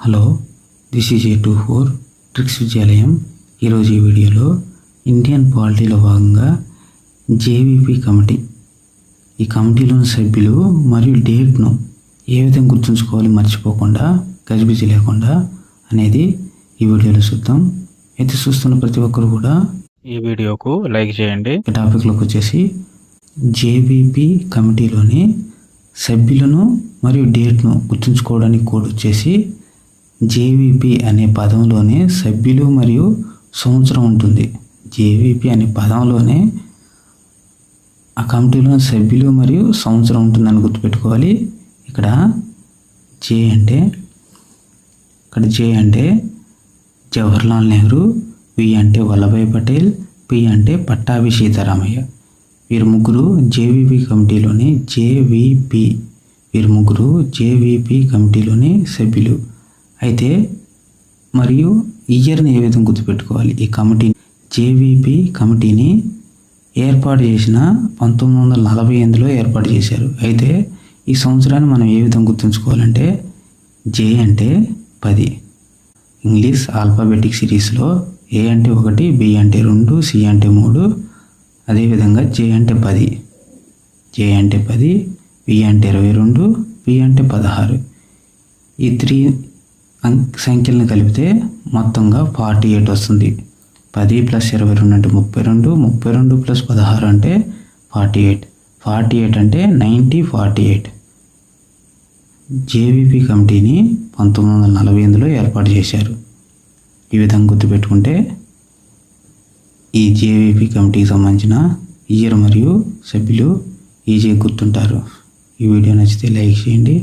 Hello, this is A24 tricks విద్యాలయం. ఈరోజు ఈ వీడియోలో ఇండియన్ పాలిటీలో భాగంగా జేవీపీ కమిటీ, ఈ కమిటీలోని సభ్యులు మరియు డేట్ను ఏ విధంగా గుర్తుంచుకోవాలి మర్చిపోకుండా, గజిబిజి లేకుండా అనేది ఈ వీడియోలో చూద్దాం. అయితే చూస్తున్న ప్రతి ఒక్కరు కూడా ఈ వీడియోకు లైక్ చేయండి. టాపిక్లోకి వచ్చేసి జేవీపీ కమిటీలోని సభ్యులను మరియు డేట్ను గుర్తుంచుకోవడానికి కోడ్ వచ్చేసి జేవీపీ అనే పదంలోనే సభ్యులు మరియు సంవత్సరం ఉంటుంది. జేవీపీ అనే పదంలోనే ఆ కమిటీలోని సభ్యులు మరియు సంవత్సరం ఉంటుందని గుర్తుపెట్టుకోవాలి. ఇక్కడ జే అంటే జవహర్లాల్ నెహ్రూ, వి అంటే వల్లభాయ్ పటేల్, పి అంటే పట్టాభి సీతారామయ్య. వీరు ముగ్గురు జేవీపీ కమిటీలోని సభ్యులు. అయితే మరియు ఇయర్ని ఏ విధంగా గుర్తుపెట్టుకోవాలి? ఈ కమిటీ జేవీపీ కమిటీని ఏర్పాటు చేసిన 1948లో ఏర్పాటు చేశారు. అయితే ఈ సంవత్సరాన్ని మనం ఏ విధంగా గుర్తుంచుకోవాలంటే జే అంటే 10. ఇంగ్లీష్ ఆల్ఫాబెటిక్ సిరీస్లో ఏ అంటే 1, బి అంటే 2, సి అంటే 3, అదేవిధంగా జే అంటే 10, బి అంటే 22, పి అంటే 16. ఈ 3 సంఖ్యలను కలిపితే మొత్తంగా 48 వస్తుంది. 10 + 22 అంటే 32, 32 + 16 అంటే 48, 48 అంటే 1948. జేవీపీ కమిటీని 1948లో ఏర్పాటు చేశారు. ఈ విధంగా గుర్తుపెట్టుకుంటే ఈ జేవీపీ కమిటీకి సంబంధించిన ఇయర్ మరియు సభ్యులు ఈజీగా గుర్తుంటారు. ఈ వీడియో నచ్చితే లైక్ చేయండి.